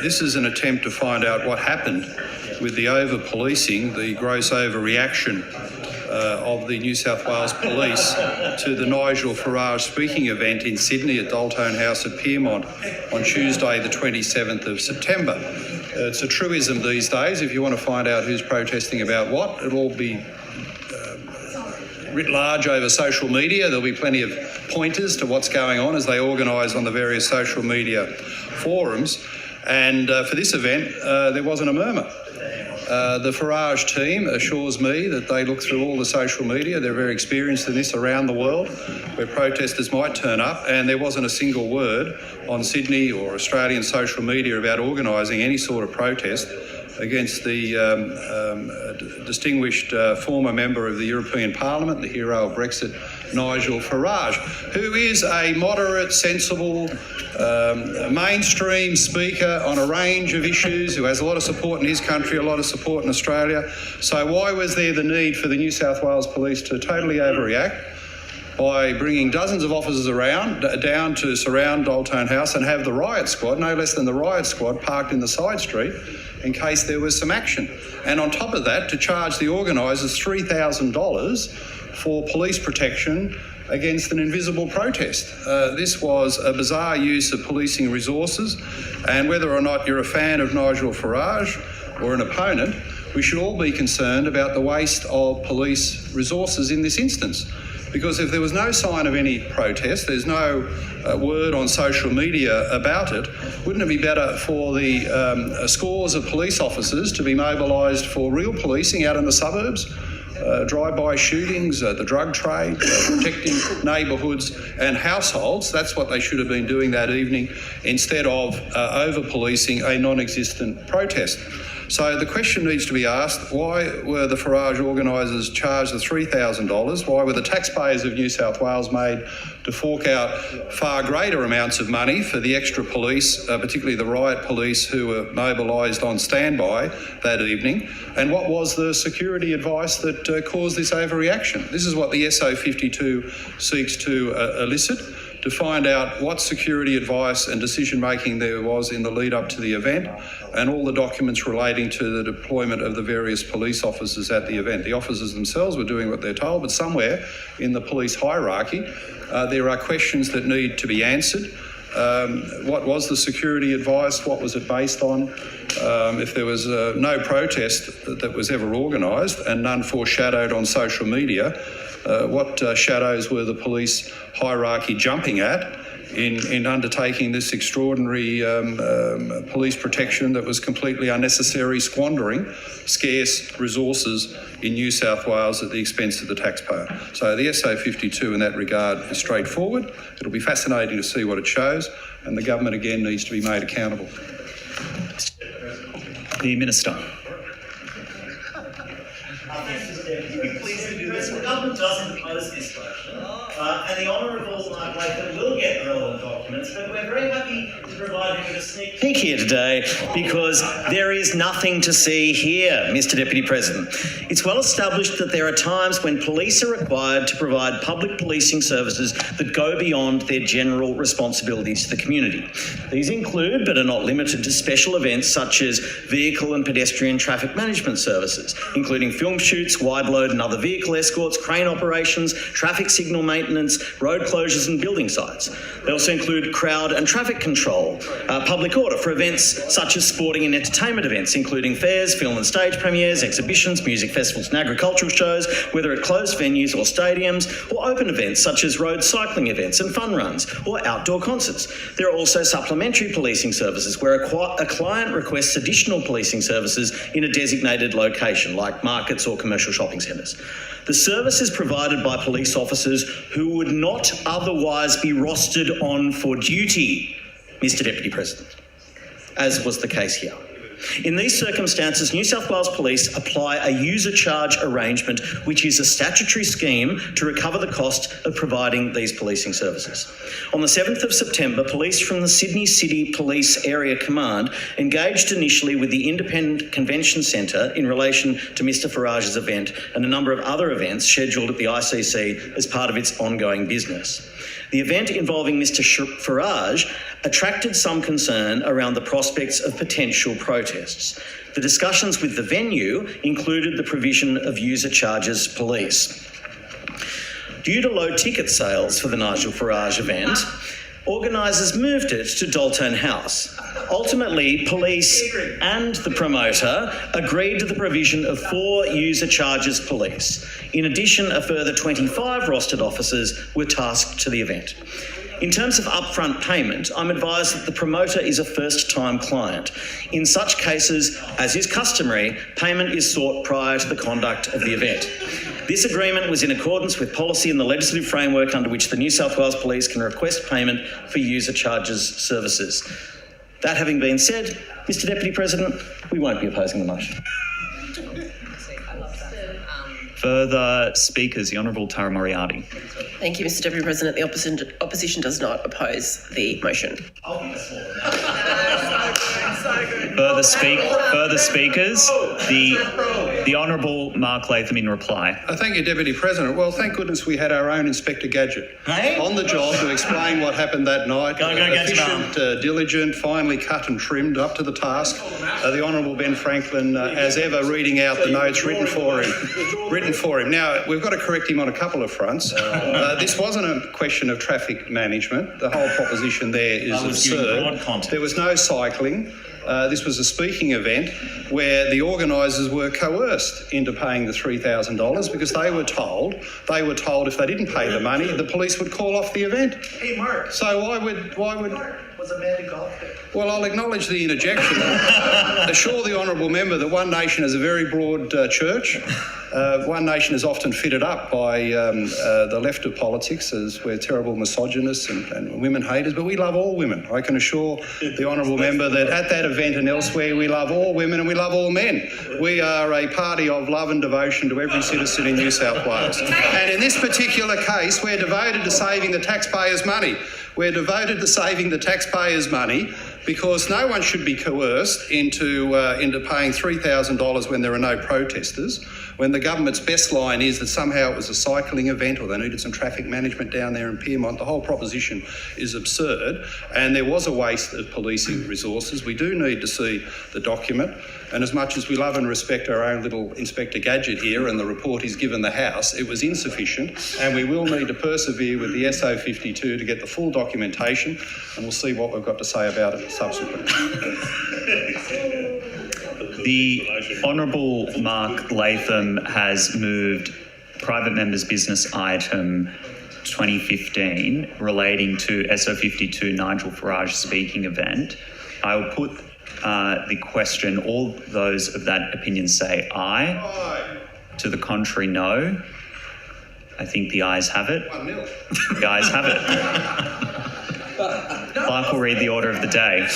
This is an attempt to find out what happened with the over-policing, the gross overreaction of the New South Wales Police to the Nigel Farage speaking event in Sydney at Daltone House at Pyrmont on Tuesday the 27th of September. It's a truism these days. If you want to find out who's protesting about what, it'll all be writ large over social media. There'll be plenty of pointers to what's going on as they organise on the various social media forums. And for this event, there wasn't a murmur. The Farage team assures me that they look through all the social media. They're very experienced in this around the world, where protesters might turn up, and there wasn't a single word on Sydney or Australian social media about organising any sort of protest against the distinguished former member of the European Parliament, the hero of Brexit, Nigel Farage, who is a moderate, sensible, mainstream speaker on a range of issues, who has a lot of support in his country, a lot of support in Australia. So why was there the need for the New South Wales Police to totally overreact by bringing dozens of officers down to surround Daltone House and have the riot squad, no less than the riot squad, parked in the side street in case there was some action? And on top of that, to charge the organisers $3,000 for police protection against an invisible protest. This was a bizarre use of policing resources, and whether or not you're a fan of Nigel Farage or an opponent, we should all be concerned about the waste of police resources in this instance. Because if there was no sign of any protest, there's no word on social media about it, wouldn't it be better for the scores of police officers to be mobilised for real policing out in the suburbs? Drive-by shootings, the drug trade, protecting neighbourhoods and households. That's what they should have been doing that evening, instead of over-policing a non-existent protest. So the question needs to be asked, why were the Farage organisers charged the $3,000? Why were the taxpayers of New South Wales made to fork out far greater amounts of money for the extra police, particularly the riot police who were mobilised on standby that evening? And what was the security advice that caused this overreaction? This is what the SO52 seeks to elicit, to find out what security advice and decision-making there was in the lead-up to the event, and all the documents relating to the deployment of the various police officers at the event. The officers themselves were doing what they're told, but somewhere in the police hierarchy, there are questions that need to be answered. What was the security advice? What was it based on? If there was no protest that was ever organised and none foreshadowed on social media, what shadows were the police hierarchy jumping at in undertaking this extraordinary police protection that was completely unnecessary, squandering scarce resources in New South Wales at the expense of the taxpayer? So the SO52 in that regard is straightforward. It'll be fascinating to see what it shows, and the government again needs to be made accountable. The Minister. The government doesn't oppose this motion, and the Honourable Mark Latham will get the relevant documents, but we're very happy to provide him with a sneak peek Here today because there is nothing to see here, Mr Deputy President. It's well established that there are times when police are required to provide public policing services that go beyond their general responsibilities to the community. These include, but are not limited to, special events such as vehicle and pedestrian traffic management services, including film shoots, wide load and other vehicle escorts, crane operations, traffic signal maintenance, road closures and building sites. They also include crowd and traffic control, public order for events such as sporting and entertainment events, including fairs, film and stage premieres, exhibitions, music festivals and agricultural shows, whether at closed venues or stadiums, or open events such as road cycling events and fun runs, or outdoor concerts. There are also supplementary policing services where a client requests additional policing services in a designated location, like markets or commercial shopping centres. The service is provided by police officers who would not otherwise be rostered on for duty, Mr Deputy President, as was the case here. In these circumstances, New South Wales Police apply a user charge arrangement, which is a statutory scheme to recover the cost of providing these policing services. On the 7th of September, police from the Sydney City Police Area Command engaged initially with the Independent Convention Centre in relation to Mr Farage's event and a number of other events scheduled at the ICC as part of its ongoing business. The event involving Mr. Farage attracted some concern around the prospects of potential protests. The discussions with the venue included the provision of user charges police. Due to low ticket sales for the Nigel Farage event, organisers moved it to Dalton House. Ultimately, police and the promoter agreed to the provision of 4 user charges police. In addition, a further 25 rostered officers were tasked to the event. In terms of upfront payment, I'm advised that the promoter is a first-time client. In such cases, as is customary, payment is sought prior to the conduct of the event. This agreement was in accordance with policy and the legislative framework under which the New South Wales Police can request payment for user charges services. That having been said, Mr. Deputy President, we won't be opposing the motion. Further speakers, the Honourable Tara Moriarty. Thank you, Mr. Deputy President. The opposition does not oppose the motion. Further speakers, the Honourable Mark Latham in reply. Thank you, Deputy President. Well, thank goodness we had our own Inspector Gadget on the job to explain what happened that night. Efficient, diligent, finely cut and trimmed, up to the task. The Honourable Ben Franklin, as ever, reading out the notes written for him. Now, we've got to correct him on a couple of fronts. This wasn't a question of traffic management. The whole proposition there is absurd. There was no cycling. This was a speaking event where the organisers were coerced into paying the $3,000 because they were told if they didn't pay the money, the police would call off the event. Hey, Mark. So why would Mark was a man who golfed there. Well, I'll acknowledge the interjection. Assure the honourable member that One Nation is a very broad church. One Nation is often fitted up by the left of politics as we're terrible misogynists and women haters, but we love all women. I can assure the honourable member that at that event and elsewhere we love all women and we love all men. We are a party of love and devotion to every citizen in New South Wales. And in this particular case, we're devoted to saving the taxpayers' money. We're devoted to saving the taxpayers' money because no one should be coerced into paying $3,000 when there are no protesters, when the government's best line is that somehow it was a cycling event or they needed some traffic management down there in Pyrmont. The whole proposition is absurd, and there was a waste of policing resources. We do need to see the document, and as much as we love and respect our own little Inspector Gadget here and the report he's given the House, it was insufficient, and we will need to persevere with the SO52 to get the full documentation, and we'll see what we've got to say about it subsequently. The Honourable Mark Latham has moved private member's business item 2015 relating to SO52 Nigel Farage speaking event. I will put the question. All those of that opinion say aye. Aye. To the contrary, no. I think the ayes have it. 1-0. The ayes have it. Clark will read the order of the day.